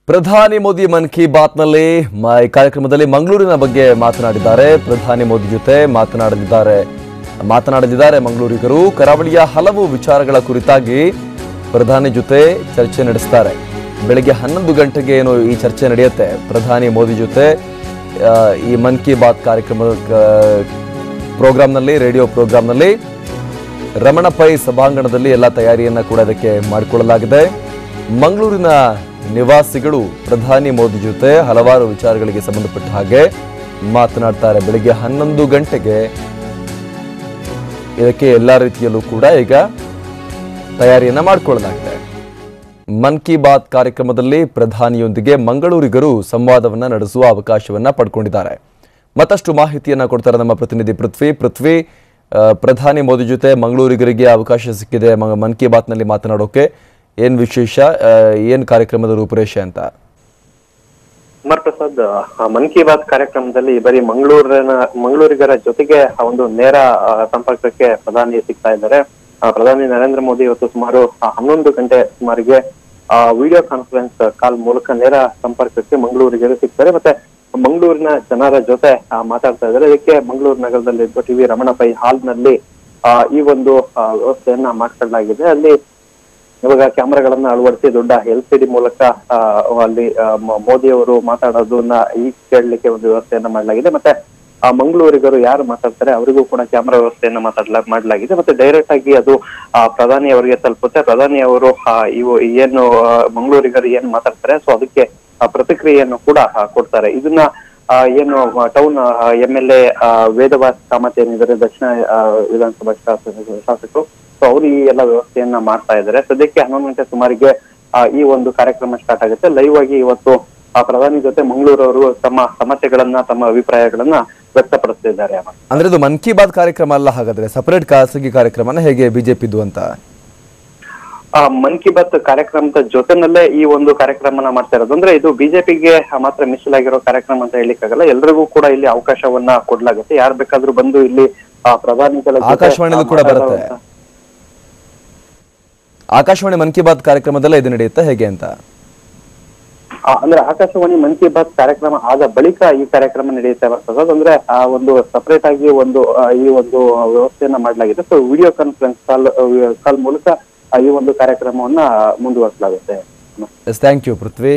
ಪ್ರಧಾನಿ ಮೋದಿ ಮನ್ ಕಿ ಬಾತ್ನಲ್ಲಿ ಈ ಕಾರ್ಯಕ್ರಮದಲ್ಲಿ ಮಂಗಳೂರಿನ ಬಗ್ಗೆ ಮಾತನಾಡಿದ್ದಾರೆ. ಪ್ರಧಾನಿ ಮೋದಿ ಜೊತೆ ಮಾತನಾಡಲಿದ್ದಾರೆ ಮಂಗಳೂರಿಗರು. ಕರಾವಳಿಯ ಹಲವು ವಿಚಾರಗಳ ಕುರಿತಾಗಿ ಪ್ರಧಾನಿ ಜೊತೆ ಚರ್ಚೆ ನಡೆಸುತ್ತಾರೆ. ಬೆಳಗ್ಗೆ 11 ಗಂಟೆಗೆ ಏನು ಈ ಚರ್ಚೆ ನಡೆಯುತ್ತೆ. ಪ್ರಧಾನಿ ಮೋದಿ ಜೊತೆ ಈ ಮನ್ ಕಿ ಬಾತ್ ಪ್ರೋಗ್ರಾಂನಲ್ಲಿ, ರೇಡಿಯೋ ಪ್ರೋಗ್ರಾಂನಲ್ಲಿ ರಮಣ ಪೈ ಸಭಾಂಗಣದಲ್ಲಿ ಎಲ್ಲ ತಯಾರಿಯನ್ನ ಕೂಡ ಇದಕ್ಕೆ ಮಾಡಿಕೊಳ್ಳಲಾಗಿದೆ. ಮಂಗಳೂರಿನ ನಿವಾಸಿಗಳು ಪ್ರಧಾನಿ ಮೋದಿ ಜೊತೆ ಹಲವಾರು ವಿಚಾರಗಳಿಗೆ ಸಂಬಂಧಪಟ್ಟ ಹಾಗೆ ಮಾತನಾಡ್ತಾರೆ. ಬೆಳಿಗ್ಗೆ 11 ಗಂಟೆಗೆ ಇದಕ್ಕೆ ಎಲ್ಲ ರೀತಿಯಲ್ಲೂ ಕೂಡ ಈಗ ತಯಾರಿಯನ್ನ ಮಾಡಿಕೊಳ್ಳಲಾಗಿದೆ. ಮನ್ ಕಿ ಬಾತ್ ಕಾರ್ಯಕ್ರಮದಲ್ಲಿ ಪ್ರಧಾನಿಯೊಂದಿಗೆ ಮಂಗಳೂರಿಗರು ಸಂವಾದವನ್ನ ನಡೆಸುವ ಅವಕಾಶವನ್ನ ಪಡ್ಕೊಂಡಿದ್ದಾರೆ. ಮತ್ತಷ್ಟು ಮಾಹಿತಿಯನ್ನ ಕೊಡ್ತಾರೆ ನಮ್ಮ ಪ್ರತಿನಿಧಿ ಪೃಥ್ವಿ. ಪ್ರಧಾನಿ ಮೋದಿ ಜೊತೆ ಮಂಗಳೂರಿಗರಿಗೆ ಅವಕಾಶ ಸಿಕ್ಕಿದೆ ಮನ್ ಕಿ ಬಾತ್ನಲ್ಲಿ ಮಾತನಾಡೋಕೆ. ಏನ್ ವಿಶೇಷ, ಏನ್ ಕಾರ್ಯಕ್ರಮದ ರೂಪುರೇಷೆ ಅಂತ? ಕುಮಾರ್ ಪ್ರಸಾದ್, ಮನ್ ಕಿ ಬಾತ್ ಕಾರ್ಯಕ್ರಮದಲ್ಲಿ ಬರೀ ಮಂಗಳೂರಿಗರ ಜೊತೆಗೆ ಒಂದು ನೇರ ಸಂಪರ್ಕಕ್ಕೆ ಪ್ರಧಾನಿ ಸಿಗ್ತಾ ಇದ್ದಾರೆ. ಪ್ರಧಾನಿ ನರೇಂದ್ರ ಮೋದಿ ಇವತ್ತು ಸುಮಾರು 11 ಗಂಟೆ ಸುಮಾರಿಗೆ ವಿಡಿಯೋ ಕಾನ್ಫರೆನ್ಸ್ ಕಾಲ್ ಮೂಲಕ ನೇರ ಸಂಪರ್ಕಕ್ಕೆ ಮಂಗಳೂರಿಗರು ಸಿಗ್ತಾರೆ. ಮತ್ತೆ ಮಂಗಳೂರಿನ ಜನರ ಜೊತೆ ಮಾತಾಡ್ತಾ ಇದ್ದಾರೆ. ಇದಕ್ಕೆ ಮಂಗಳೂರು ನಗರದಲ್ಲಿ ಟಿವಿ ರಮಣ ಪೈ ಹಾಲ್ ನಲ್ಲಿ ಈ ಒಂದು ವ್ಯವಸ್ಥೆಯನ್ನ ಮಾಡ್ಕೊಳ್ಳಲಾಗಿದೆ. ಅಲ್ಲಿ ಇವಾಗ ಕ್ಯಾಮೆರಾಗಳನ್ನ ಅಳವಡಿಸಿ ದೊಡ್ಡ LCD ಮೂಲಕ ಅಲ್ಲಿ ಮೋದಿ ಅವರು ಮಾತಾಡೋದನ್ನ ಈಗ ಕೇಳಲಿಕ್ಕೆ ಒಂದು ವ್ಯವಸ್ಥೆಯನ್ನ ಮಾಡಲಾಗಿದೆ. ಮತ್ತೆ ಮಂಗಳೂರಿಗರು ಯಾರು ಮಾತಾಡ್ತಾರೆ ಅವರಿಗೂ ಕೂಡ ಕ್ಯಾಮೆರಾ ವ್ಯವಸ್ಥೆಯನ್ನ ಮಾಡಲಾಗಿದೆ. ಮತ್ತೆ ಡೈರೆಕ್ಟ್ ಆಗಿ ಅದು ಪ್ರಧಾನಿ ಅವರಿಗೆ ತಲುಪುತ್ತೆ. ಪ್ರಧಾನಿ ಅವರು ಏನು ಮಂಗಳೂರಿಗರು ಏನ್ ಮಾತಾಡ್ತಾರೆ ಸೊ ಅದಕ್ಕೆ ಪ್ರತಿಕ್ರಿಯೆಯನ್ನು ಕೂಡ ಕೊಡ್ತಾರೆ. ಇದನ್ನ ಏನು ಟೌನ್ MLA ವೇದವಾಸ್ ಕಾಮತ್ ಏನಿದ್ದಾರೆ, ದಕ್ಷಿಣ ವಿಧಾನಸಭಾ ಶಾಸಕರು, ಸೊ ಅವರು ಈ ಎಲ್ಲ ವ್ಯವಸ್ಥೆಯನ್ನ ಮಾಡ್ತಾ ಇದ್ದಾರೆ. ಸದ್ಯಕ್ಕೆ 11 ಗಂಟೆ ಸುಮಾರಿಗೆ ಈ ಒಂದು ಕಾರ್ಯಕ್ರಮ ಸ್ಟಾರ್ಟ್ ಆಗುತ್ತೆ. ಲೈವ್ ಆಗಿ ಇವತ್ತು ಪ್ರಧಾನಿ ಜೊತೆ ಮಂಗಳೂರವರು ತಮ್ಮ ಸಮಸ್ಯೆಗಳನ್ನ, ತಮ್ಮ ಅಭಿಪ್ರಾಯಗಳನ್ನ ವ್ಯಕ್ತಪಡಿಸ್ತಿದ್ದಾರೆ. ಅಂದ್ರೆ ಇದು ಮನ್ ಕಿ ಬಾತ್ ಕಾರ್ಯಕ್ರಮ ಅಲ್ಲ, ಹಾಗಾದ್ರೆ ಸಪರೇಟ್ ಖಾಸಗಿ ಕಾರ್ಯಕ್ರಮನ ಹೇಗೆ ಬಿಜೆಪಿದು ಅಂತ? ಮನ್ ಕಿ ಬಾತ್ ಕಾರ್ಯಕ್ರಮದ ಜೊತೆನಲ್ಲೇ ಈ ಒಂದು ಕಾರ್ಯಕ್ರಮನ ಮಾಡ್ತಾ ಇರೋದು. ಅಂದ್ರೆ ಇದು ಬಿಜೆಪಿಗೆ ಮಾತ್ರ ಮೀಸಲಾಗಿರೋ ಕಾರ್ಯಕ್ರಮ ಅಂತ ಹೇಳಿಕ್ಕಾಗಲ್ಲ. ಎಲ್ರಿಗೂ ಕೂಡ ಇಲ್ಲಿ ಅವಕಾಶವನ್ನ ಕೊಡ್ಲಾಗುತ್ತೆ. ಯಾರು ಬೇಕಾದ್ರೂ ಬಂದು ಇಲ್ಲಿ ಪ್ರಧಾನಿಗಳ ಆಕಾಶವಾಣಿಲೂ ಕೂಡ ಬರುತ್ತೆ. ಆಕಾಶವಾಣಿ ಮನ್ ಕಿ ಬಾತ್ ಕಾರ್ಯಕ್ರಮದಲ್ಲೇ ಇದು ನಡೆಯುತ್ತೆ ಹೇಗೆ ಅಂತ? ಅಂದ್ರೆ ಆಕಾಶವಾಣಿ ಮನ್ ಕಿ ಬಾತ್ ಕಾರ್ಯಕ್ರಮ ಆದ ಬಳಿಕ ಈ ಕಾರ್ಯಕ್ರಮ ನಡೆಯುತ್ತೆ ಬರ್ತದೆ. ಅಂದ್ರೆ ಒಂದು ಸಪರೇಟ್ ಆಗಿ ಈ ಒಂದು ವ್ಯವಸ್ಥೆಯನ್ನ ಮಾಡಲಾಗಿದೆ. ಸೊ ವಿಡಿಯೋ ಕಾನ್ಫರೆನ್ಸ್ ಕಾಲ್ ಮೂಲಕ ಈ ಒಂದು ಕಾರ್ಯಕ್ರಮವನ್ನ ಮುಂದುವರಿಸಲಾಗುತ್ತೆ. Thank you Prithvi.